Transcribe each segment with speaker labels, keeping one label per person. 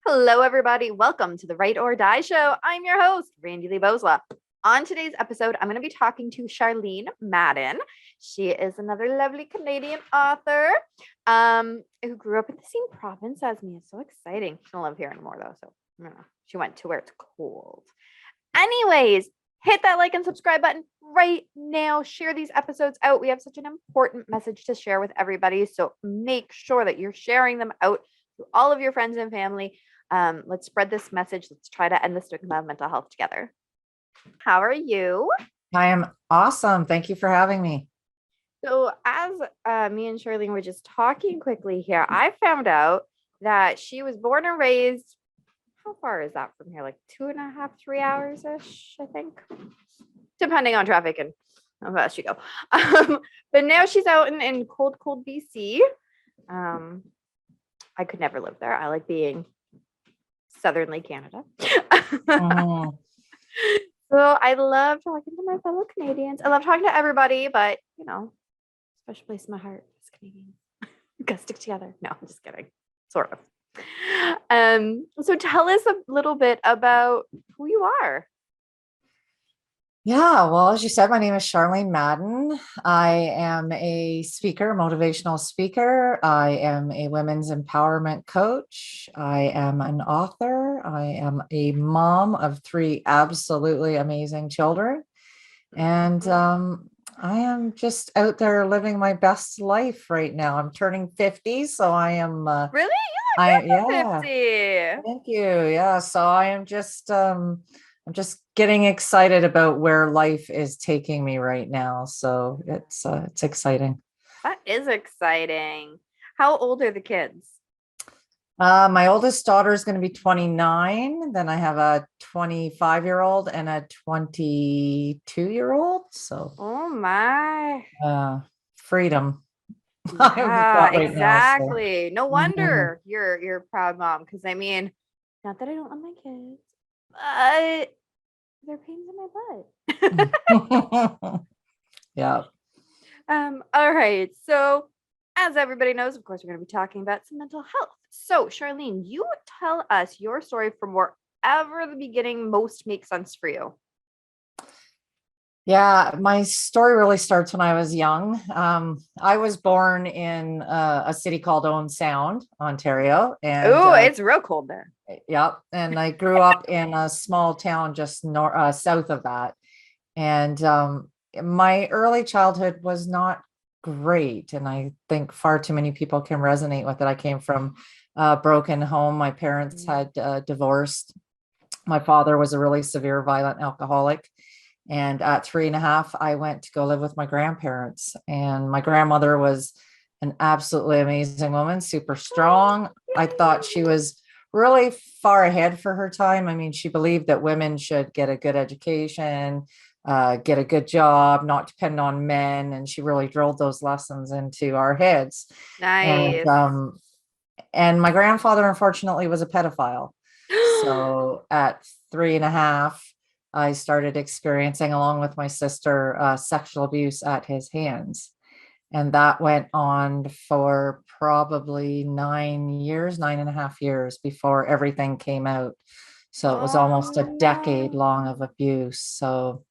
Speaker 1: Hello, everybody. Welcome to the Right or Die Show. I'm your host, Randi-lee. On today's episode, I'm going to be talking to Charlene Madden. She is another lovely Canadian author who grew up in the same province as me. It's so exciting. She don't live here anymore, though. So I don't know. She went to where it's cold. Anyways, hit that like and subscribe button right now. Share these episodes out. We have such an important message to share with everybody. So make sure that you're sharing them out to all of your friends and family. Let's spread this message. Let's try to end the stigma of mental health together. How are you?
Speaker 2: I am awesome. Thank you for having me.
Speaker 1: So as me and Charlene were just talking quickly here, I found out that she was born and raised. How far is that from here? Like 2.5, 3 hours-ish, I think, depending on traffic and how fast you go. But now she's out in cold BC. I could never live there. I like being southernly Canada.
Speaker 2: Mhm.
Speaker 1: So I love talking to my fellow Canadians. I love talking to everybody, but special place in my heart is Canadians. We gotta stick together. No, I'm just kidding. Sort of. So tell us a little bit about who you are.
Speaker 2: Yeah, well, as you said, my name is Charlene Madden. I am a speaker, motivational speaker. I am a women's empowerment coach. I am an author. I am a mom of three absolutely amazing children. And I am just out there living my best life right now. I'm turning 50, so I am
Speaker 1: Really?
Speaker 2: yeah.
Speaker 1: 50.
Speaker 2: Thank you. Yeah. So I'm just getting excited about where life is taking me right now. So it's exciting.
Speaker 1: That is exciting. How old are the kids?
Speaker 2: My oldest daughter is going to be 29. Then I have a 25-year-old and a 22-year-old. So
Speaker 1: Oh my.
Speaker 2: freedom. I've
Speaker 1: Yeah,
Speaker 2: got right now. So
Speaker 1: exactly. No
Speaker 2: mhm.
Speaker 1: wonder you're a proud mom. Because I mean, not that I don't love my kids, but they're pains in my butt.
Speaker 2: Yeah.
Speaker 1: All right. So, as everybody knows, of course, we're going to be talking about some mental health. So, Charlene, you tell us your story from wherever the beginning most makes sense for you.
Speaker 2: Yeah, my story really starts when I was young. I was born in a city called Owen Sound, Ontario, and
Speaker 1: Oh, it's real cold there.
Speaker 2: yep. And I grew up in a small town just south of that. And my early childhood was not great, and I think far too many people can resonate with it. I came from a broken home. My parents had divorced. My father was a really severe, violent alcoholic. And at 3.5, I went to go live with my grandparents. And my grandmother was an absolutely amazing woman, super strong. I thought she was really far ahead for her time. I mean, she believed that women should get a good education, get a good job, not depend on men. And she really drilled those lessons into our heads. And
Speaker 1: Nice.
Speaker 2: and my grandfather, unfortunately, was a pedophile. So at 3.5, I started experiencing, along with my sister, sexual abuse at his hands. And that went on for probably 9 years, 9.5 years before everything came out. So it was
Speaker 1: Oh
Speaker 2: almost a decade
Speaker 1: no.
Speaker 2: long of abuse. So,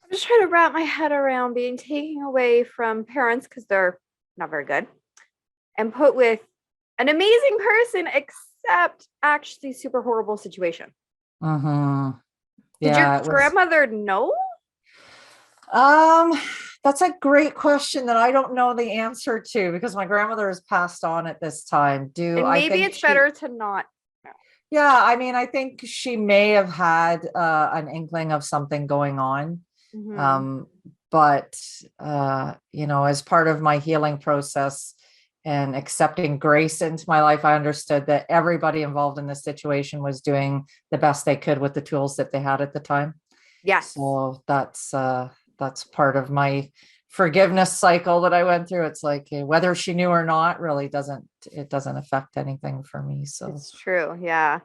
Speaker 1: I'm just trying to wrap my head around being taken away from parents because they're not very good and put with an amazing person, except actually super horrible situation.
Speaker 2: mhm.
Speaker 1: Did your
Speaker 2: Yeah, it was.
Speaker 1: grandmother know?
Speaker 2: Um, that's a great question that I don't know the answer to because my grandmother has passed on at this time. Do
Speaker 1: And
Speaker 2: I
Speaker 1: maybe
Speaker 2: think
Speaker 1: it's
Speaker 2: she,
Speaker 1: better to not know.
Speaker 2: yeah, I mean, I think she may have had an inkling of something going on.
Speaker 1: Mm-hmm.
Speaker 2: Um, but as part of my healing process and accepting grace into my life, I understood that everybody involved in this situation was doing the best they could with the tools that they had at the time.
Speaker 1: Yes.
Speaker 2: So that's part of my forgiveness cycle that I went through. It's like whether she knew or not really doesn't affect anything for me. So
Speaker 1: It's true. Yeah.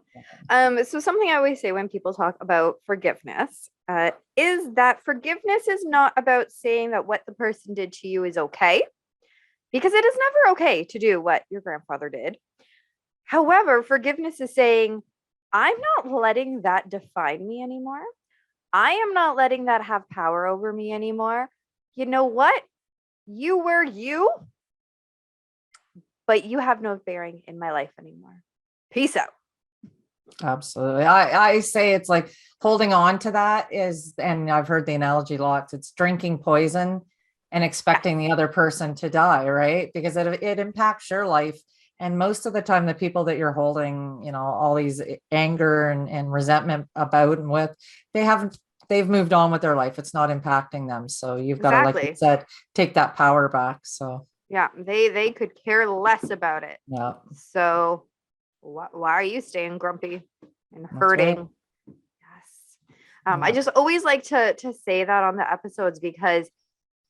Speaker 1: So something I always say when people talk about forgiveness is that forgiveness is not about saying that what the person did to you is okay, because it is never okay to do what your grandfather did. However, forgiveness is saying I'm not letting that define me anymore. I am not letting that have power over me anymore. You know what? You were you, but you have no bearing in my life anymore. Peace out.
Speaker 2: Absolutely. I say it's like holding on to that is, and I've heard the analogy lots, it's drinking poison and expecting the other person to die, right? Because it impacts your life. And most of the time, the people that you're holding, all these anger and resentment about and with, they've moved on with their life. It's not impacting them. So you've got to, like you
Speaker 1: Exactly.
Speaker 2: said, take that power back. So
Speaker 1: Yeah, they could care less about it.
Speaker 2: yeah,
Speaker 1: So why are you staying grumpy and
Speaker 2: that's right.
Speaker 1: hurting? Yes. I
Speaker 2: Yeah.
Speaker 1: just always like to say that on the episodes because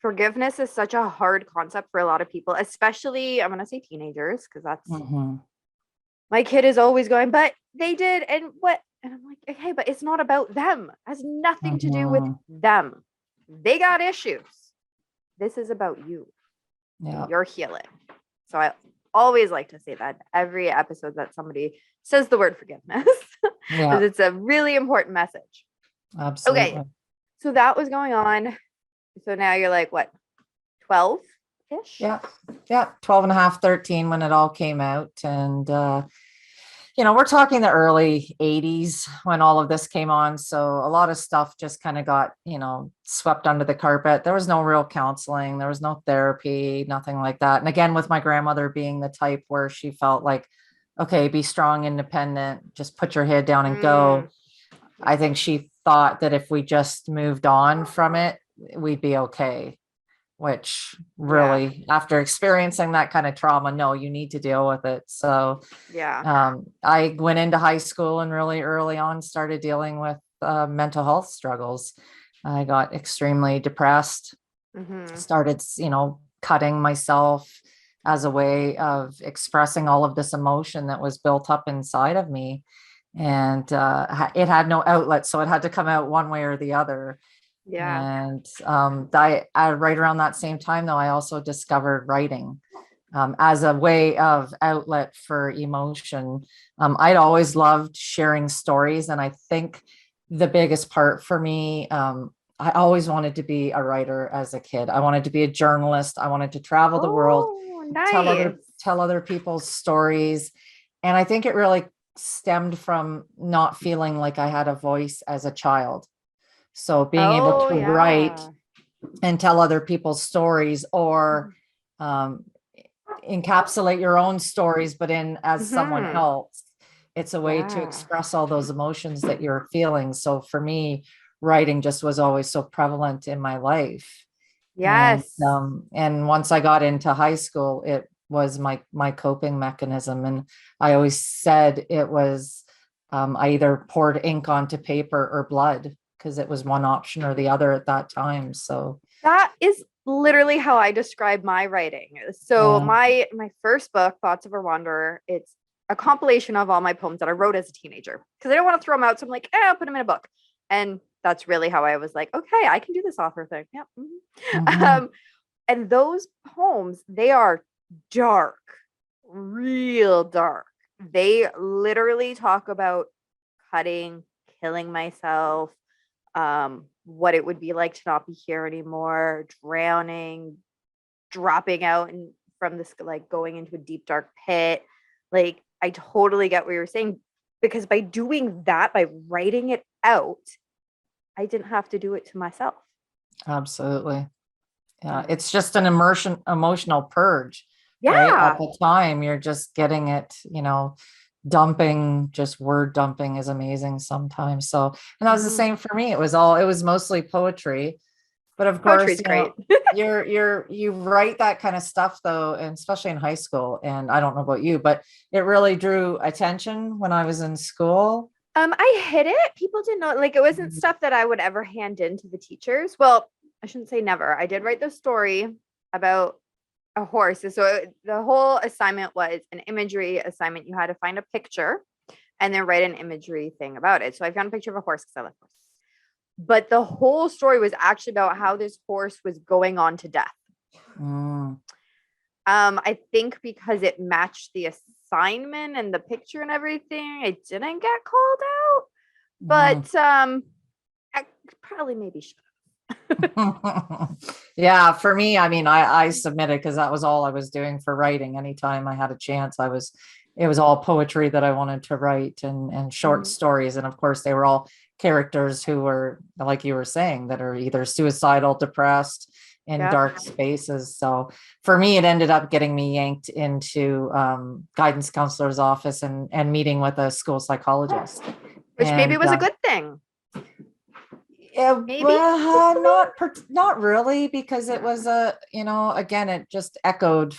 Speaker 1: forgiveness is such a hard concept for a lot of people, especially I'm gonna say teenagers, because that's
Speaker 2: Mhm.
Speaker 1: my kid is always going, but they did, and what? And I'm like, okay, but it's not about them. It has nothing to do with
Speaker 2: Mhm.
Speaker 1: them. They got issues. This is about you
Speaker 2: Yeah.
Speaker 1: and your healing. So I always like to say that every episode that somebody says the word forgiveness, because
Speaker 2: Yeah.
Speaker 1: it's a really important message. Okay,
Speaker 2: Absolutely.
Speaker 1: so that was going on. So now you're like, what, 12-ish?
Speaker 2: Yeah. Yeah. 12 and a half, 13 when it all came out. And, we're talking the early 80s when all of this came on. So a lot of stuff just kind of got, swept under the carpet. There was no real counseling. There was no therapy, nothing like that. And again, with my grandmother being the type where she felt like, okay, be strong, independent, just put your head down and go. I think she thought that if we just moved on from it, we'd be okay. Which
Speaker 1: Yeah.
Speaker 2: really, after experiencing that kind of trauma, no, you need to deal with it. So
Speaker 1: Yeah.
Speaker 2: I went into high school and really early on started dealing with mental health struggles. I got extremely depressed,
Speaker 1: Mm-hmm.
Speaker 2: started, cutting myself as a way of expressing all of this emotion that was built up inside of me. And it had no outlet. So it had to come out one way or the other.
Speaker 1: Yeah.
Speaker 2: And I right around that same time, though, I also discovered writing as a way of outlet for emotion. I'd always loved sharing stories. And I think the biggest part for me, I always wanted to be a writer as a kid. I wanted to be a journalist. I wanted to travel the world,
Speaker 1: Oh,
Speaker 2: tell
Speaker 1: nice.
Speaker 2: other people's stories. And I think it really stemmed from not feeling like I had a voice as a child. So being able
Speaker 1: Oh,
Speaker 2: to write
Speaker 1: yeah.
Speaker 2: and tell other people's stories or um, encapsulate your own stories, but in as someone
Speaker 1: Mm-hmm.
Speaker 2: else, it's a way to
Speaker 1: Yeah.
Speaker 2: express all those emotions that you're feeling. So for me, writing just was always so prevalent in my life.
Speaker 1: Yes.
Speaker 2: And once I got into high school, it was my coping mechanism. And I always said it was I either poured ink onto paper or blood because it was one option or the other at that time. So
Speaker 1: That is literally how I describe my writing. So
Speaker 2: yeah.
Speaker 1: my first book, Thoughts of a Wanderer, it's a compilation of all my poems that I wrote as a teenager because I didn't want to throw them out. So I'm like, I'll put them in a book. And that's really how I was like, okay, I can do this author thing. Yep. Mm-hmm.
Speaker 2: Mhm.
Speaker 1: And those poems, they are dark, real dark. They literally talk about cutting, killing myself, what it would be like to not be here anymore, drowning, dropping out and from this, like going into a deep dark pit. Like I totally get what you're saying because by doing that, by writing it out, I didn't have to do it to myself.
Speaker 2: Absolutely. Yeah,
Speaker 1: Mm.
Speaker 2: it's just an emotional purge, right? At
Speaker 1: Yeah.
Speaker 2: the time, you're just getting it, dumping, just word dumping is amazing sometimes. So, and that was the
Speaker 1: Mm-hmm.
Speaker 2: same for me. It was mostly poetry, but of course,
Speaker 1: Poetry's great.
Speaker 2: you write that kind of stuff though, and especially in high school. And I don't know about you, but it really drew attention when I was in school.
Speaker 1: I hid it. People did not like it wasn't
Speaker 2: Mhm.
Speaker 1: stuff that I would ever hand in to the teachers. Well, I shouldn't say never. I did write the story about a horse. So the whole assignment was an imagery assignment. You had to find a picture and then write an imagery thing about it. So I found a picture of a horse because I like horses. But the whole story was actually about how this horse was going on to death.
Speaker 2: Mm,
Speaker 1: I think because it matched the assignment and the picture and everything, I didn't get called out.
Speaker 2: Mm.
Speaker 1: But I probably maybe should.
Speaker 2: Yeah, for me, I mean, I submitted because that was all I was doing for writing. Anytime I had a chance, it was all poetry that I wanted to write and short stories. And of course, they were all characters who were, like you were saying, that are either suicidal, depressed, in dark spaces. So for me, it ended up getting me yanked into guidance counselor's office and meeting with a school psychologist.
Speaker 1: Which maybe was a good thing.
Speaker 2: Yeah,
Speaker 1: Maybe
Speaker 2: well, not really, because it was again, it just echoed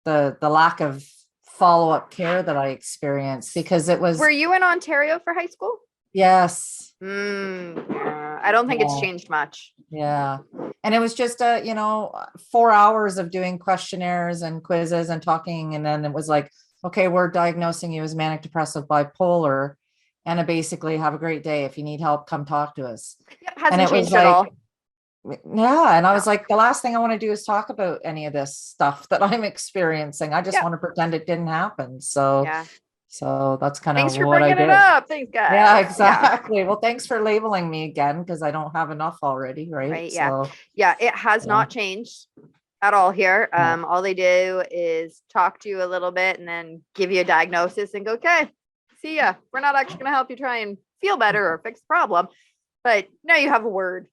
Speaker 2: the lack of follow-up care that I experienced, because it was.
Speaker 1: Were you in Ontario for high school?
Speaker 2: Yes.
Speaker 1: Yeah. I don't think it's changed much.
Speaker 2: Yeah. And it was just 4 hours of doing questionnaires and quizzes and talking, and then it was like, okay, we're diagnosing you as manic depressive bipolar. And basically, have a great day. If you need help, come talk to us.
Speaker 1: Yep, hasn't changed at all.
Speaker 2: Yeah. And I was like, the last thing I want to do is talk about any of this stuff that I'm experiencing. I just want to pretend it didn't happen. So, so that's kind of
Speaker 1: thanks for
Speaker 2: what I
Speaker 1: bringing
Speaker 2: did.
Speaker 1: it up. Thanks, guys.
Speaker 2: Yeah, exactly. Well, thanks for labeling me again, because I don't have enough already. Right.
Speaker 1: Yeah.
Speaker 2: So,
Speaker 1: yeah. It has not changed at all here. All they do is talk to you a little bit and then give you a diagnosis and go, okay, see ya. We're not actually going to help you try and feel better or fix the problem, but now you have a word.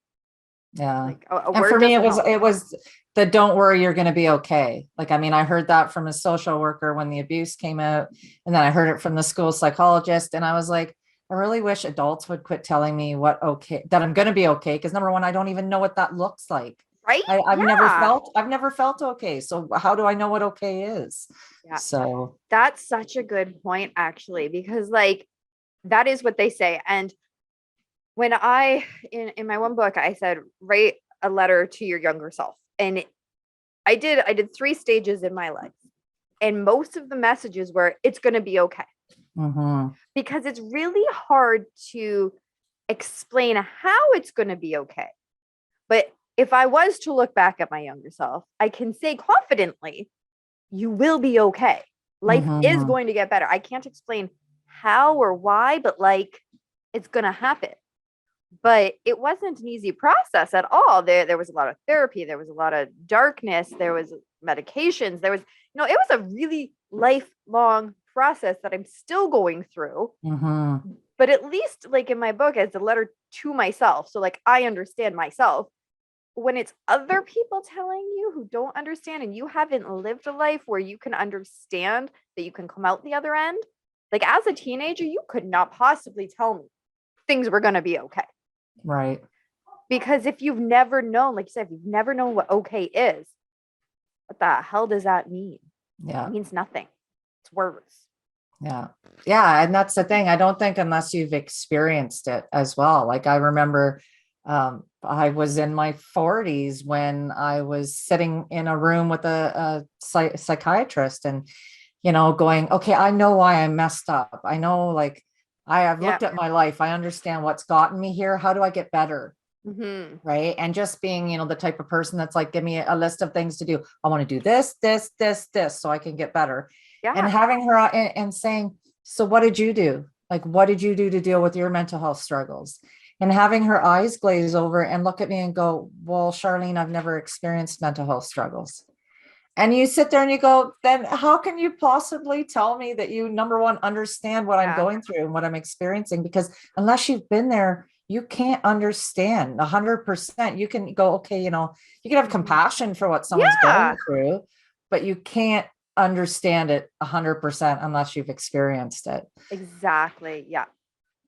Speaker 2: Yeah.
Speaker 1: Like a
Speaker 2: and
Speaker 1: word
Speaker 2: for me, it
Speaker 1: doesn't help.
Speaker 2: was the don't worry, you're going to be okay. Like, I mean, I heard that from a social worker when the abuse came out, and then I heard it from the school psychologist. And I was like, I really wish adults would quit telling me that I'm going to be okay. Because number one, I don't even know what that looks like.
Speaker 1: Right.
Speaker 2: I've never felt okay. So how do I know what okay is?
Speaker 1: Yeah.
Speaker 2: So
Speaker 1: that's such a good point, actually, because like that is what they say. And when in my one book, I said, write a letter to your younger self. And I did 3 stages in my life. And most of the messages were, it's going to be okay. Because it's really hard to explain how it's going to be okay. But if I was to look back at my younger self, I can say confidently, you will be okay. Life is going to get better. I can't explain how or why, but like it's going to happen. But it wasn't an easy process at all. There was a lot of therapy. There was a lot of darkness. There was medications. There was, it was a really lifelong process that I'm still going through. But at least like in my book, it's a letter to myself. So like I understand myself. When it's other people telling you who don't understand and you haven't lived a life where you can understand that you can come out the other end, like as a teenager, you could not possibly tell me things were going to be okay.
Speaker 2: Right.
Speaker 1: Because if you've never known, like you said, if you've never known what okay is, what the hell does that mean?
Speaker 2: Yeah.
Speaker 1: It means nothing. It's words.
Speaker 2: Yeah. Yeah. And that's the thing. I don't think unless you've experienced it as well. Like I remember I was in my 40s when I was sitting in a room with a psychiatrist and, going, okay, I know why I messed up. I know, like, I have looked at my life. I understand what's gotten me here. How do I get better? Right. And just being, the type of person that's like, give me a list of things to do. I want to do this, this, this, this, so I can get better. Yeah. And having her and saying, so what did you do? Like, what did you do to deal with your mental health struggles? And having her eyes glaze over and look at me and go, well, Charlene, I've never experienced mental health struggles. And you sit there and you go, then how can you possibly tell me that you, number one, understand what I'm going through and what I'm experiencing? Because unless you've been there, you can't understand 100%. You can go, okay, you can have compassion for what someone's going through, but you can't understand it 100% unless you've experienced it.
Speaker 1: Exactly. Yeah.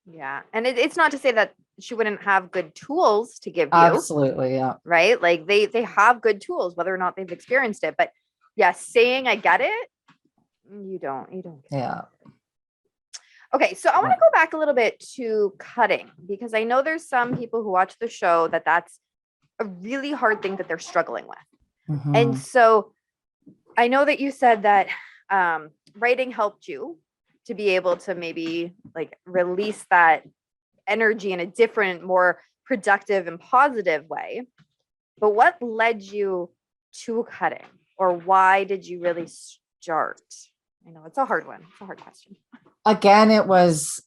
Speaker 1: Yeah. And it's not to say that she wouldn't have good tools to give you.
Speaker 2: Absolutely. Yeah.
Speaker 1: Right. Like they have good tools, whether or not they've experienced it. But yeah, saying I get it, you don't.
Speaker 2: Yeah.
Speaker 1: Okay. So I want to go back a little bit to cutting, because I know there's some people who watch the show that's a really hard thing that they're struggling with. And so I know that you said that writing helped you to be able to maybe like release that energy in a different, more productive and positive way. But what led you to cutting, or why did you really start? I know it's a hard one. It's a hard question.
Speaker 2: Again, it was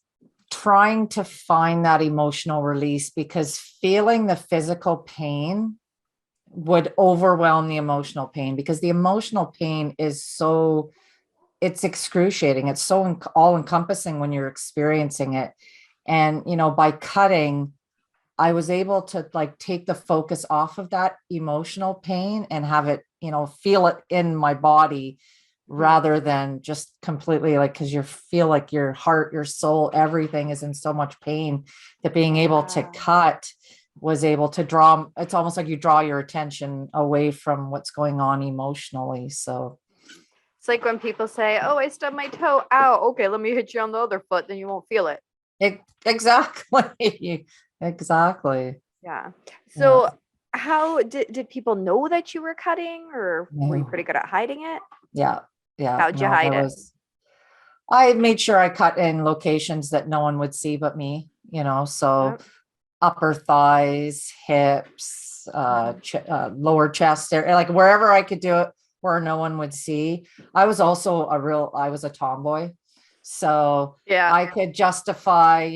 Speaker 2: trying to find that emotional release, because feeling the physical pain would overwhelm the emotional pain, because the emotional pain is so, it's excruciating. It's so all encompassing when you're experiencing it. And, by cutting, I was able to like take the focus off of that emotional pain and have it, feel it in my body, rather than just completely like, because you feel like your heart, your soul, everything is in so much pain, that being able to cut was able to draw, it's almost like you draw your attention away from what's going on emotionally. So
Speaker 1: It's like when people say, "Oh, I stubbed my toe. Ow. Okay, let me hit you on the other foot, then you won't feel it."
Speaker 2: exactly. Exactly.
Speaker 1: Yeah.
Speaker 2: Yeah.
Speaker 1: So how did people know that you were cutting, or were you
Speaker 2: No.
Speaker 1: pretty good at hiding it?
Speaker 2: Yeah. Yeah.
Speaker 1: How'd you
Speaker 2: No,
Speaker 1: hide it?
Speaker 2: I made sure I cut in locations that no one would see but me, so
Speaker 1: Yep.
Speaker 2: upper thighs, hips,
Speaker 1: Mhm.
Speaker 2: lower chest area, like wherever I could do it where no one would see. I was a tomboy. So
Speaker 1: Yeah.
Speaker 2: I could justify,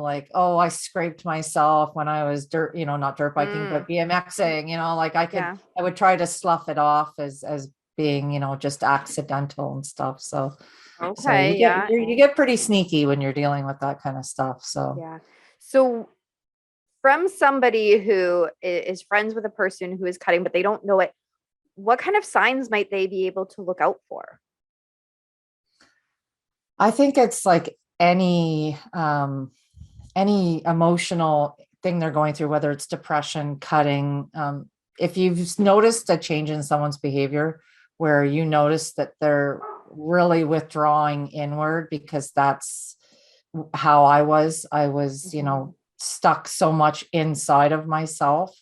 Speaker 2: like, oh, I scraped myself when I was not dirt biking,
Speaker 1: Mm,
Speaker 2: but BMXing, like
Speaker 1: yeah.
Speaker 2: I would try to slough it off as being, just accidental and stuff. So
Speaker 1: Okay. Yeah.
Speaker 2: you get pretty sneaky when you're dealing with that kind of stuff. So
Speaker 1: Yeah. So from somebody who is friends with a person who is cutting, but they don't know it, what kind of signs might they be able to look out for?
Speaker 2: I think it's like any emotional thing they're going through, whether it's depression, cutting, if you've noticed a change in someone's behavior where you notice that they're really withdrawing inward, because that's how I was
Speaker 1: Mhm.
Speaker 2: stuck so much inside of myself.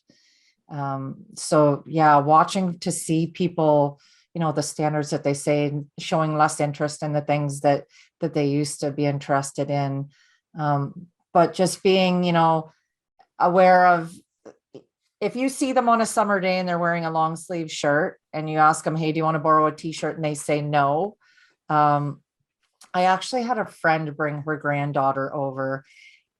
Speaker 2: So yeah, watching to see people, the standards that they say, showing less interest in the things that they used to be interested in. But just being, aware of, if you see them on a summer day and they're wearing a long sleeve shirt and you ask them, hey, do you want to borrow a t-shirt? And they say no. Um, I actually had a friend bring her granddaughter over,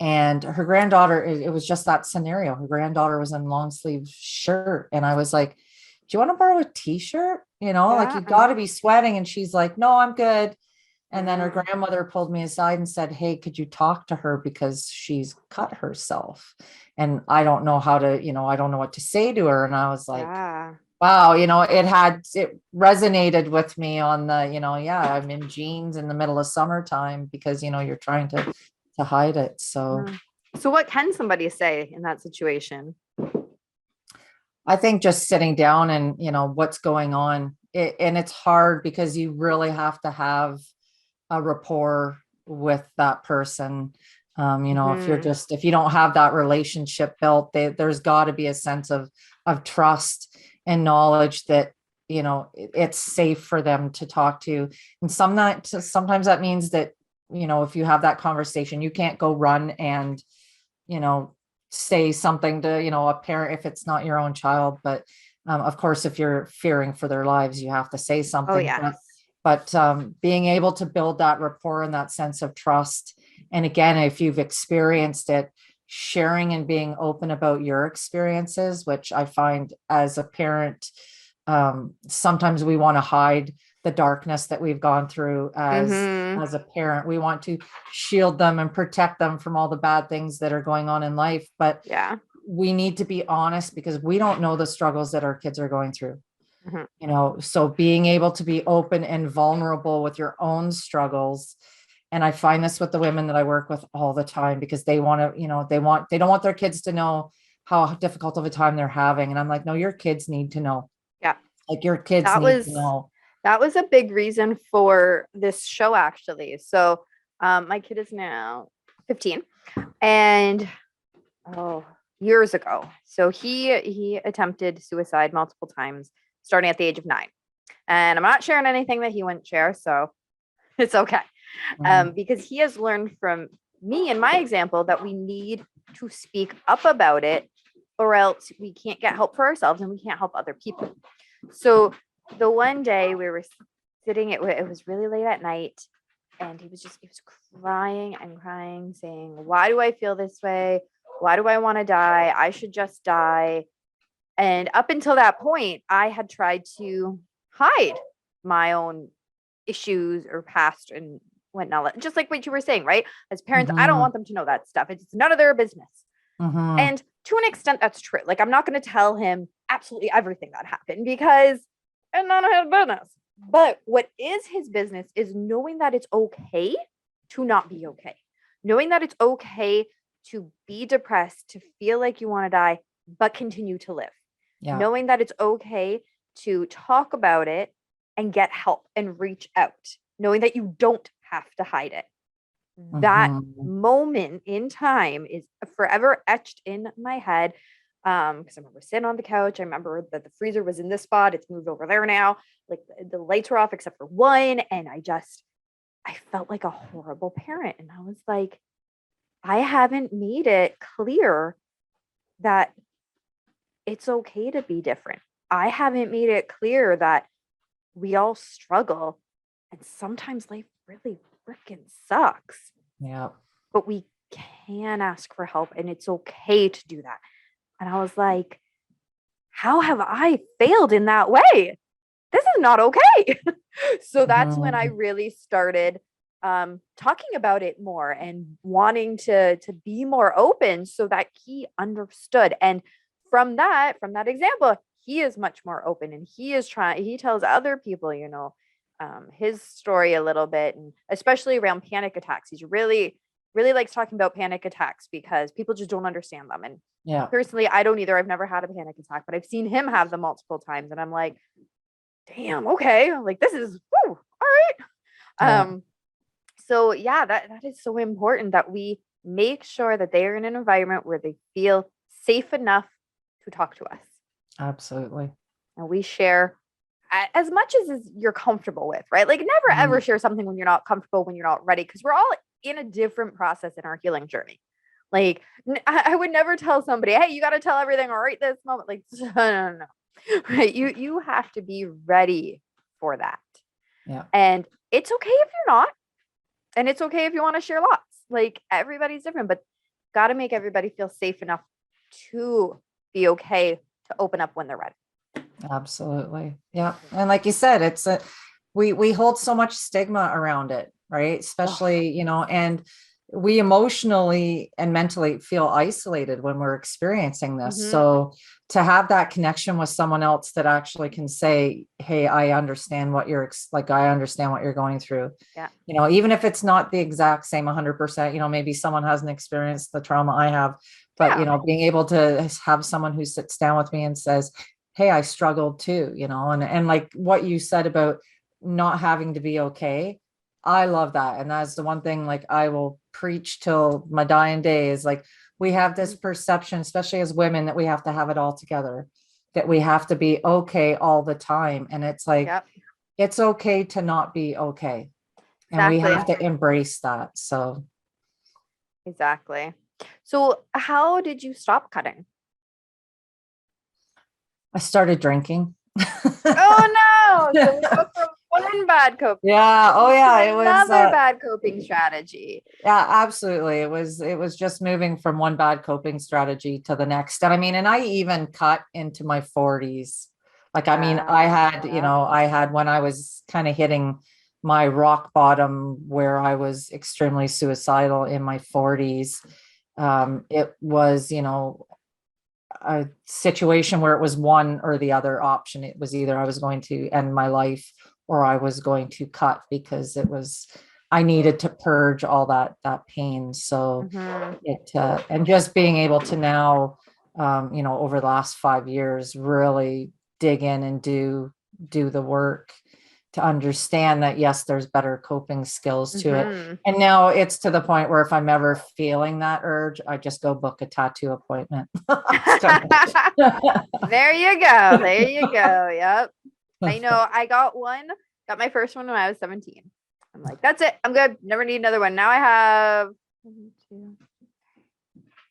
Speaker 2: and her granddaughter, it was just that scenario. Her granddaughter was in long sleeve shirt. And I was like, do you want to borrow a t-shirt? Like
Speaker 1: Yeah.
Speaker 2: you got to be sweating. And she's like, no, I'm good. And then her
Speaker 1: Mm.
Speaker 2: grandmother pulled me aside and said, hey, could you talk to her, because she's cut herself? And I don't know how to, I don't know what to say to her. And I was like,
Speaker 1: Yeah.
Speaker 2: wow, it resonated with me on the, yeah, I'm in jeans in the middle of summertime, because, you're trying to hide it. So
Speaker 1: Mm. So what can somebody say in that situation?
Speaker 2: I think just sitting down and, what's going on, and it's hard because you really have to have a rapport with that person.
Speaker 1: Mhm.
Speaker 2: If you don't have that relationship built, there's got to be a sense of trust and knowledge that, it's safe for them to talk to. And sometimes that means that, if you have that conversation, you can't go run and, you know, say something to, a parent if it's not your own child. But of course, if you're fearing for their lives, you have to say
Speaker 1: Oh,
Speaker 2: something.
Speaker 1: yes.
Speaker 2: But being able to build that rapport and that sense of trust. And again, if you've experienced it, sharing and being open about your experiences, which I find as a parent, sometimes we want to hide the darkness that we've gone through
Speaker 1: Mhm.
Speaker 2: as a parent. We want to shield them and protect them from all the bad things that are going on in life. But
Speaker 1: Yeah.
Speaker 2: we need to be honest, because we don't know the struggles that our kids are going through.
Speaker 1: Mhm.
Speaker 2: So being able to be open and vulnerable with your own struggles. And I find this with the women that I work with all the time, because they want to, they don't want their kids to know how difficult of a time they're having. And I'm like, no, your kids need to know.
Speaker 1: Yeah.
Speaker 2: Like your kids
Speaker 1: That
Speaker 2: need to
Speaker 1: was
Speaker 2: know.
Speaker 1: that was a big reason for this show, actually. So, my kid is now 15, and oh, years ago. So he attempted suicide multiple times, starting at the age of 9. And I'm not sharing anything that he wouldn't share, so it's okay.
Speaker 2: Mhm.
Speaker 1: Because he has learned from me and my example that we need to speak up about it, or else we can't get help for ourselves and we can't help other people. So the one day we were sitting, it was really late at night, and he was crying and crying, saying, why do I feel this way? Why do I want to die? I should just die. And up until that point, I had tried to hide my own issues or past and whatnot, just like what you were saying, right? As parents, I don't
Speaker 2: Mhm.
Speaker 1: want them to know that stuff. It's none of their business.
Speaker 2: Mhm.
Speaker 1: And to an extent, that's true. Like, I'm not going to tell him absolutely everything that happened because it's none of his business. But what is his business is knowing that it's okay to not be okay, knowing that it's okay to be depressed, to feel like you want to die, but continue to live,
Speaker 2: Yeah.
Speaker 1: knowing that it's okay to talk about it and get help and reach out, knowing that you don't have to hide it. That
Speaker 2: Mhm.
Speaker 1: moment in time is forever etched in my head. Because I remember sitting on the couch. I remember that the freezer was in this spot. It's moved over there now. Like the lights were off except for one. And I felt like a horrible parent. And I was like, I haven't made it clear that it's okay to be different. I haven't made it clear that we all struggle and sometimes life really freaking sucks,
Speaker 2: Yeah.
Speaker 1: but we can ask for help and it's okay to do that. And I was like, how have I failed in that way? This is not okay. So that's when I
Speaker 2: Mhm.
Speaker 1: really started talking about it more and wanting to be more open so that he understood. And from that example, he is much more open and he tells other people, his story a little bit, and especially around panic attacks. He's really likes talking about panic attacks because people just don't understand them. And
Speaker 2: Yeah.
Speaker 1: personally, I don't either. I've never had a panic attack, but I've seen him have them multiple times. And I'm like, damn, okay. Like this is all right.
Speaker 2: Yeah.
Speaker 1: So yeah, that is so important that we make sure that they are in an environment where they feel safe enough to talk to us.
Speaker 2: Absolutely.
Speaker 1: And we share as much as you're comfortable with, right? Like never ever
Speaker 2: Mhm.
Speaker 1: share something when you're not comfortable, when you're not ready, because we're all in a different process in our healing journey. Like I would never tell somebody, hey, you got to tell everything right this moment. Like no. Right? You have to be ready for that.
Speaker 2: Yeah.
Speaker 1: And it's okay if you're not. And it's okay if you want to share lots. Like everybody's different, but got to make everybody feel safe enough to be okay to open up when they're ready.
Speaker 2: Absolutely. Yeah. And like you said, we hold so much stigma around it, right?
Speaker 1: Oh,
Speaker 2: Especially, and we emotionally and mentally feel isolated when we're experiencing this.
Speaker 1: mm-hmm.
Speaker 2: So to have that connection with someone else that actually can say, hey, I understand what I understand what you're going through.
Speaker 1: Yeah.
Speaker 2: Even if it's not the exact same 100%, maybe someone hasn't experienced the trauma I have, but,
Speaker 1: Yeah.
Speaker 2: being able to have someone who sits down with me and says, hey, I struggled too, and like what you said about not having to be okay. I love that. And that's the one thing, like, I will preach till my dying day is like, we have this perception, especially as women, that we have to have it all together, that we have to be okay all the time. And it's like,
Speaker 1: Yep.
Speaker 2: it's okay to not be okay. And we
Speaker 1: Exactly.
Speaker 2: have to embrace that. So
Speaker 1: Exactly. So how did you stop cutting?
Speaker 2: I started drinking.
Speaker 1: Oh no. So we go from one bad coping
Speaker 2: Yeah. Oh
Speaker 1: to
Speaker 2: yeah. It was,
Speaker 1: another bad coping strategy.
Speaker 2: yeah, absolutely. It was just moving from one bad coping strategy to the next. And I mean, and I even cut into my 40s. Like, I mean,
Speaker 1: Yeah.
Speaker 2: I had when I was kind of hitting my rock bottom where I was extremely suicidal in my 40s. It was, a situation where it was one or the other option. It was either I was going to end my life or I was going to cut, because I needed to purge all that pain. So
Speaker 1: Mm-hmm.
Speaker 2: and just being able to now, over the last 5 years, really dig in and do the work to understand that, yes, there's better coping skills to it.
Speaker 1: Mm-hmm.
Speaker 2: And now it's to the point where if I'm ever feeling that urge, I just go book a tattoo appointment. So,
Speaker 1: There you go. There you go. Yep. I know. Got my first one when I was 17. I'm like, that's it. I'm good. Never need another one. Now I have one, two,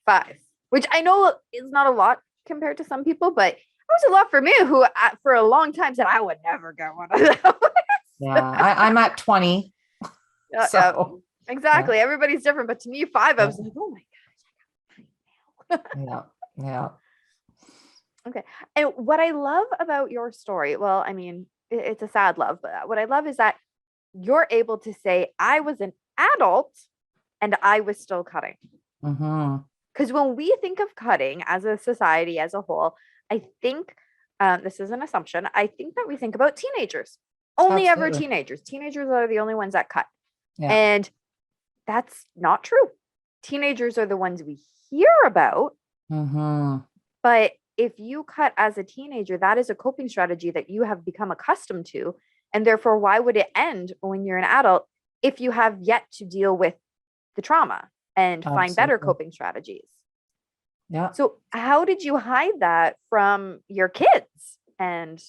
Speaker 1: five, which I know is not a lot compared to some people, but it was a lot for me who for a long time said I would never get one of those.
Speaker 2: Yeah. I'm at 20.
Speaker 1: Yeah,
Speaker 2: So
Speaker 1: exactly. Everybody's different. But to me, 5, I
Speaker 2: yeah,
Speaker 1: was like, oh my
Speaker 2: yeah, yeah.
Speaker 1: Okay. And what I love about your story, well, I mean, it's a sad love, but what I love is that you're able to say, I was an adult and I was still cutting.
Speaker 2: Mm-hmm.
Speaker 1: Because when we think of cutting as a society as a whole, I think this is an assumption. I think that we think about teenagers, only ever
Speaker 2: Absolutely.
Speaker 1: teenagers. Teenagers are the only ones that cut.
Speaker 2: Yeah.
Speaker 1: And that's not true. Teenagers are the ones we hear about.
Speaker 2: Mm-hmm.
Speaker 1: But if you cut as a teenager, that is a coping strategy that you have become accustomed to. And therefore, why would it end when you're an adult if you have yet to deal with the trauma and find better
Speaker 2: Absolutely.
Speaker 1: coping strategies?
Speaker 2: Yeah.
Speaker 1: So, how did you hide that from your kids and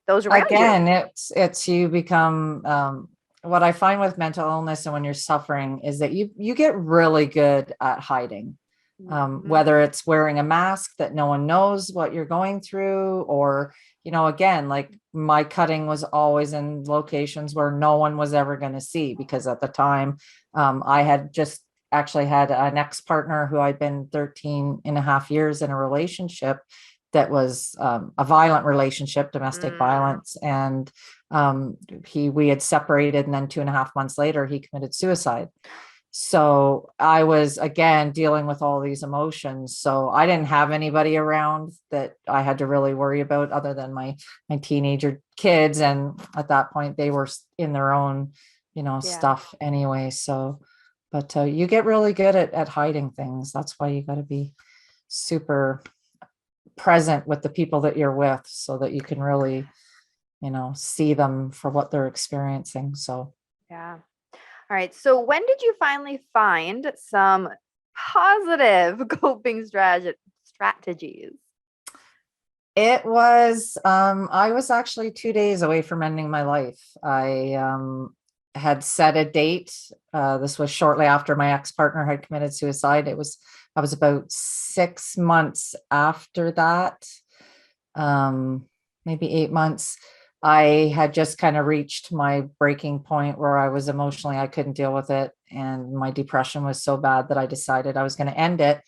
Speaker 1: those around you?
Speaker 2: Again, it's you become what I find with mental illness and when you're suffering is that you get really good at hiding.
Speaker 1: Mhm.
Speaker 2: Whether it's wearing a mask that no one knows what you're going through, or, again, like my cutting was always in locations where no one was ever going to see, because at the time I had just actually had an ex-partner who I'd been 13 and a half years in a relationship that was a violent relationship, domestic
Speaker 1: Mm,
Speaker 2: violence. And we had separated, and then 2.5 months later, he committed suicide. So I was again dealing with all these emotions. So I didn't have anybody around that I had to really worry about other than my teenager kids. And at that point, they were in their own,
Speaker 1: yeah.
Speaker 2: stuff anyway. So, but you get really good at hiding things. That's why you got to be super present with the people that you're with, so that you can really, see them for what they're experiencing. So
Speaker 1: Yeah. All right. So, when did you finally find some positive coping strategies?
Speaker 2: I was actually 2 days away from ending my life. I had set a date. This was shortly after my ex-partner had committed suicide. I was about 6 months after that, maybe 8 months. I had just kind of reached my breaking point where I couldn't deal with it. And my depression was so bad that I decided I was going to end it.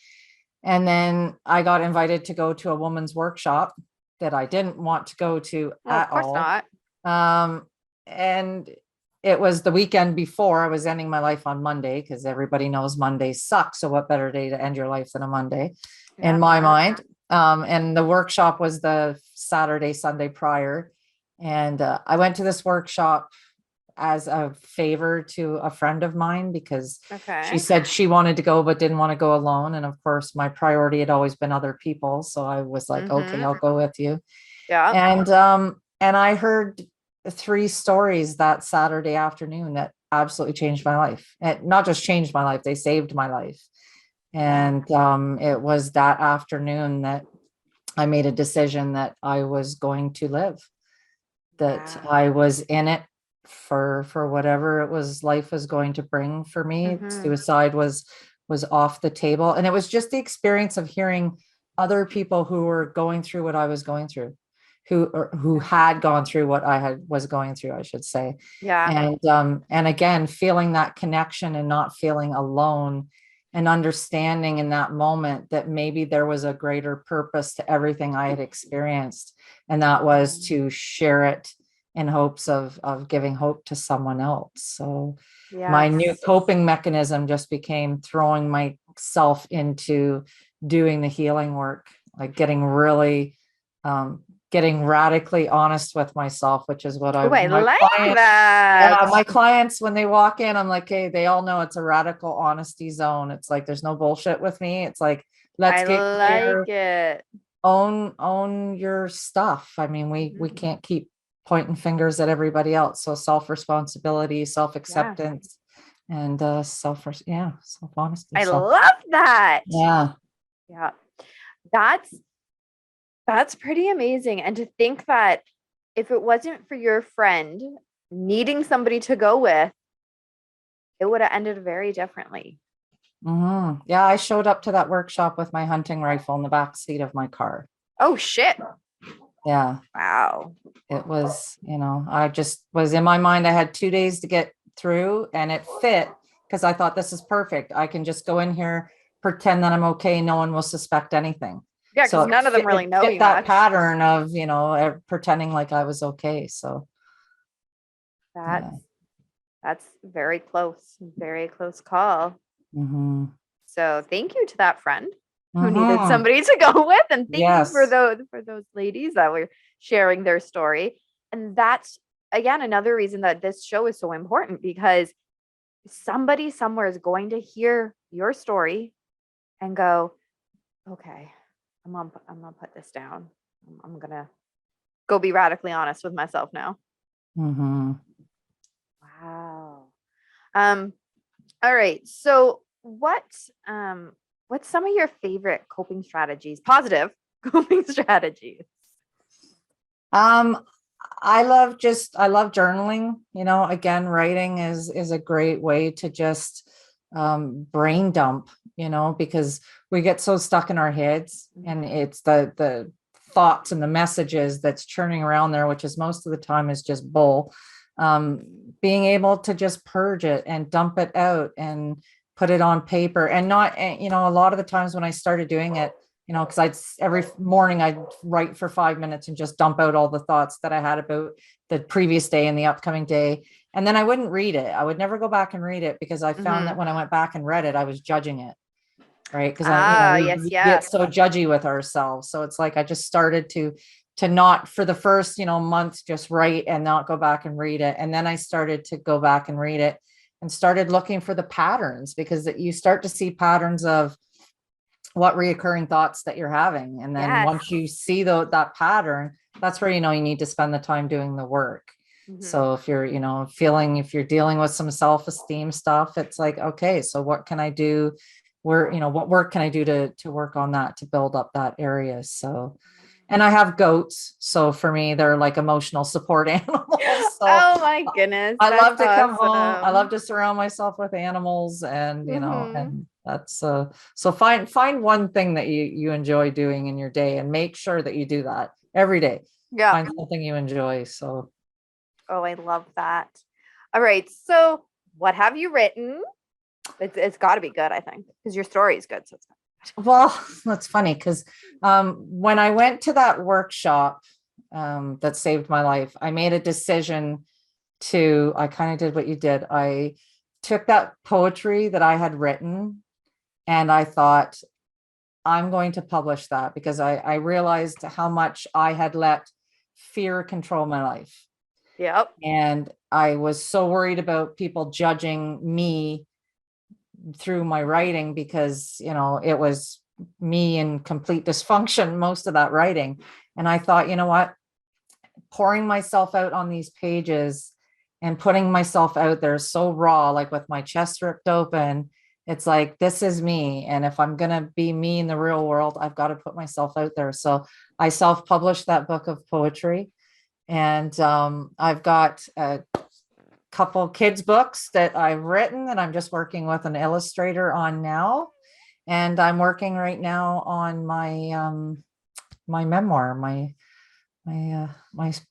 Speaker 2: And then I got invited to go to a woman's workshop that I didn't want to go to
Speaker 1: Well, of
Speaker 2: at
Speaker 1: course
Speaker 2: all.
Speaker 1: not.
Speaker 2: And it was the weekend before I was ending my life on Monday, because everybody knows Mondays suck. So what better day to end your life than a Monday, in
Speaker 1: Yeah.
Speaker 2: my mind. And the workshop was the Saturday, Sunday prior. And I went to this workshop as a favor to a friend of mine, because she
Speaker 1: Okay.
Speaker 2: said she wanted to go but didn't want to go alone. And of course, my priority had always been other people. So I was like, okay,
Speaker 1: Mm-hmm.
Speaker 2: I'll go with you.
Speaker 1: Yeah.
Speaker 2: And I heard 3 stories that Saturday afternoon that absolutely changed my life. And not just changed my life, they saved my life.
Speaker 1: Yeah.
Speaker 2: And it was that afternoon that I made a decision that I was going to live, that
Speaker 1: Yeah.
Speaker 2: I was in it for whatever it was life was going to bring for me.
Speaker 1: Mm-hmm.
Speaker 2: Suicide was off the table. And it was just the experience of hearing other people who were going through what I was going through, who
Speaker 1: Yeah.
Speaker 2: had gone through what was going through, I should say.
Speaker 1: Yeah.
Speaker 2: And again, feeling that connection and not feeling alone, and understanding in that moment that maybe there was a greater purpose to everything I had experienced, and that was to share it in hopes of giving hope to someone else. So my new
Speaker 1: Yes.
Speaker 2: coping mechanism just became throwing myself into doing the healing work, like getting radically honest with myself, which is what
Speaker 1: Oh, I
Speaker 2: my
Speaker 1: like
Speaker 2: client,
Speaker 1: that.
Speaker 2: yeah, my clients, when they walk in, I'm like, hey, they all know it's a radical honesty zone. It's like, there's no bullshit with me. It's like, let's
Speaker 1: I
Speaker 2: get
Speaker 1: like
Speaker 2: clear,
Speaker 1: it.
Speaker 2: own your stuff. I mean, we
Speaker 1: Mhm.
Speaker 2: can't keep pointing fingers at everybody else. So self-responsibility,
Speaker 1: Yeah.
Speaker 2: self-acceptance, and self-honesty.
Speaker 1: I
Speaker 2: So
Speaker 1: love that.
Speaker 2: yeah.
Speaker 1: Yeah. That's that's pretty amazing. And to think that if it wasn't for your friend needing somebody to go with, it would have ended very differently.
Speaker 2: Yeah, I showed up to that workshop with my hunting rifle in the back seat of my car.
Speaker 1: Oh shit.
Speaker 2: Yeah.
Speaker 1: Wow.
Speaker 2: It was, I just was in my mind. I had 2 days to get through and it fit because I thought this is perfect. I can just go in here, pretend that I'm okay. No one will suspect anything.
Speaker 1: Yeah,
Speaker 2: So
Speaker 1: because none of them really
Speaker 2: it
Speaker 1: know
Speaker 2: fit
Speaker 1: you
Speaker 2: that
Speaker 1: much.
Speaker 2: pattern of, pretending like I was okay. So
Speaker 1: That's
Speaker 2: yeah.
Speaker 1: that's very close call.
Speaker 2: Mm-hmm.
Speaker 1: So thank you to that friend who needed
Speaker 2: Mm-hmm.
Speaker 1: somebody to go with, and thank you
Speaker 2: Yes.
Speaker 1: for those ladies that were sharing their story. And that's again another reason that this show is so important because somebody somewhere is going to hear your story and go, okay, I'm gonna put this down. I'm gonna go be radically honest with myself now.
Speaker 2: Mm-hmm.
Speaker 1: Wow. Um, all right. So what's some of your favorite coping strategies, positive coping strategies?
Speaker 2: Um, I love journaling. Again, writing is a great way to just brain dump, because we get so stuck in our heads and it's the thoughts and the messages that's churning around there, which is most of the time is just bull. Um, Being able to just purge it and dump it out and put it on paper and not, a lot of the times when I started doing it, because every morning I'd write for 5 minutes and just dump out all the thoughts that I had about the previous day and the upcoming day. And then I wouldn't read it. I would never go back and read it because I found that when I went back and read it, I was judging it. Right. Because
Speaker 1: Yes,
Speaker 2: we get
Speaker 1: yes.
Speaker 2: so judgy with ourselves. So it's like I just started to not for the first, month, just write and not go back and read it. And then I started to go back and read it and started looking for the patterns because you start to see patterns of what reoccurring thoughts that you're having. And then
Speaker 1: Yes.
Speaker 2: once you see that pattern, that's where, you need to spend the time doing the work. So if you're, if you're dealing with some self-esteem stuff, it's like, okay, so what can I do? What work can I do to work on that, to build up that area? So, and I have goats. So for me, they're like emotional support animals. So
Speaker 1: Oh my goodness,
Speaker 2: I
Speaker 1: that's
Speaker 2: love to come home. I love
Speaker 1: awesome.
Speaker 2: to surround myself with animals and,
Speaker 1: Hmm.
Speaker 2: and that's so find one thing that you enjoy doing in your day and make sure that you do that every day.
Speaker 1: Yeah.
Speaker 2: Find something you enjoy. So
Speaker 1: Oh, I love that. All right. So what have you written? It's got to be good, I think, because your story is good. So it's
Speaker 2: well, that's funny because when I went to that workshop that saved my life, I made a decision I kind of did what you did. I took that poetry that I had written and I thought, I'm going to publish that because I realized how much I had let fear control my life.
Speaker 1: yep.
Speaker 2: And I was so worried about people judging me through my writing because, it was me in complete dysfunction, most of that writing. And I thought, you know what, pouring myself out on these pages and putting myself out there so raw, like with my chest ripped open, it's like, this is me. And if I'm going to be me in the real world, I've got to put myself out there. So I self-published that book of poetry. And I've got a couple kids books that I've written and I'm just working with an illustrator on now. And I'm working right now on my memoir, my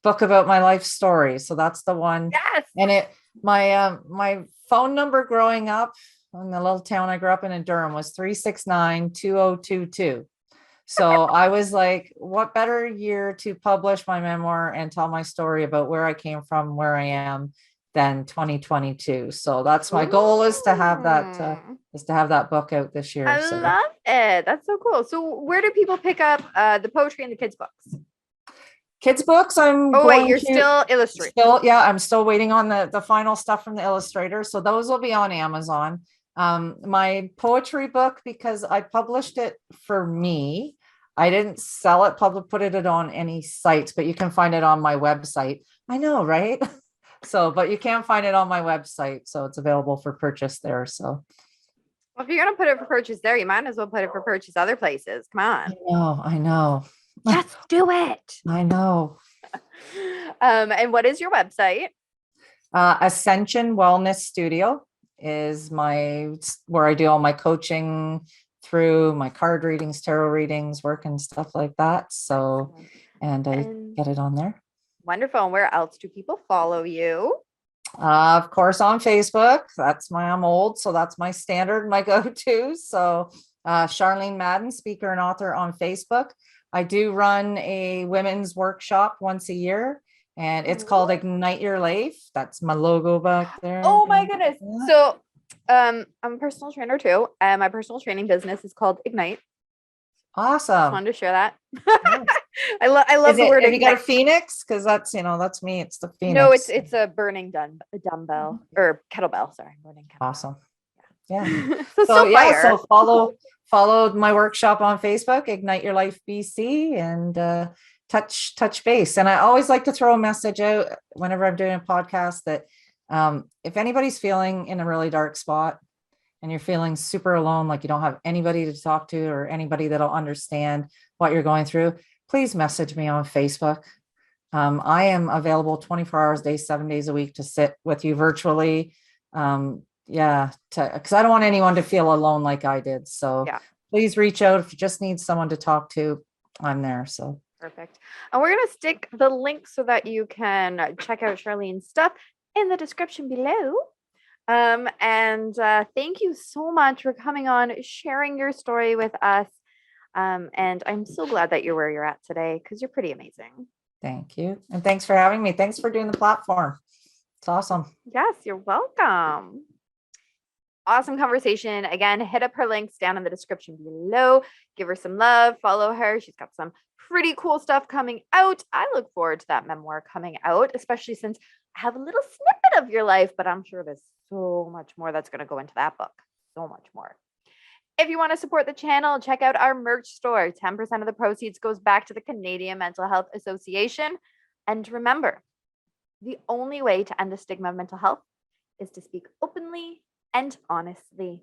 Speaker 2: book about my life story. So that's the one.
Speaker 1: Yes.
Speaker 2: And my phone number growing up in the little town I grew up in Durham was 369-2022. So I was like, what better year to publish my memoir and tell my story about where I came from, where I am, than 2022. So that's my goal, is to have
Speaker 1: Ooh.
Speaker 2: that book out this year.
Speaker 1: I
Speaker 2: So
Speaker 1: love it. That's so cool. So where do people pick up the poetry and the kids' books?
Speaker 2: kids books, I'm
Speaker 1: Oh wait,
Speaker 2: going
Speaker 1: you're
Speaker 2: to
Speaker 1: still illustrating.
Speaker 2: I'm still waiting on the final stuff from the illustrator. So those will be on Amazon. My poetry book, because I published it for me, I didn't sell it, put it on any sites, but you can find it on my website. I know, right? So, but you can't find it on my website. So it's available for purchase there. So
Speaker 1: Well, if you're gonna put it for purchase there, you might as well put it for purchase other places. Come on.
Speaker 2: I know.
Speaker 1: Just do it.
Speaker 2: I know.
Speaker 1: And what is your website?
Speaker 2: Ascension Wellness Studio is where I do all my coaching through my card readings, tarot readings, work and stuff like that. So and I
Speaker 1: And
Speaker 2: get it on there.
Speaker 1: wonderful. And where else do people follow you?
Speaker 2: Of course, on Facebook. I'm old, so that's my standard, my go-to. So Charlene Madden, speaker and author on Facebook. I do run a women's workshop once a year, and it's called Ignite Your Life. That's my logo back there.
Speaker 1: Oh my goodness.
Speaker 2: Yeah.
Speaker 1: So I'm a personal trainer too. And my personal training business is called Ignite. Just
Speaker 2: Awesome.
Speaker 1: wanted to share that.
Speaker 2: Yeah.
Speaker 1: I love the word
Speaker 2: Have you got a
Speaker 1: Ignite.
Speaker 2: phoenix? Because that's me. It's the phoenix.
Speaker 1: No, it's a burning dumbbell or kettlebell. Sorry, burning kettlebell.
Speaker 2: Awesome. Yeah.
Speaker 1: So fire.
Speaker 2: So follow my workshop on Facebook, Ignite Your Life BC, and touch base. And I always like to throw a message out whenever I'm doing a podcast that if anybody's feeling in a really dark spot and you're feeling super alone, like you don't have anybody to talk to or anybody that'll understand what you're going through, please message me on Facebook. I am available 24 hours a day, 7 days a week to sit with you virtually. Because I don't want anyone to feel alone like I did. So please reach out if you just need someone to talk to. I'm there. So
Speaker 1: perfect. And we're going to stick the link so that you can check out Charlene's stuff in the description below. And thank you so much for coming on, sharing your story with us. And I'm so glad that you're where you're at today because you're pretty amazing.
Speaker 2: Thank you. And thanks for having me. Thanks for doing the platform. It's awesome.
Speaker 1: Yes, you're welcome. Awesome conversation. Again, hit up her links down in the description below. Give her some love. Follow her. She's got some pretty cool stuff coming out. I look forward to that memoir coming out, especially since I have a little snippet of your life, but I'm sure there's so much more that's going to go into that book. So much more. If you want to support the channel, check out our merch store. 10% of the proceeds goes back to the Canadian Mental Health Association. And remember, the only way to end the stigma of mental health is to speak openly and honestly.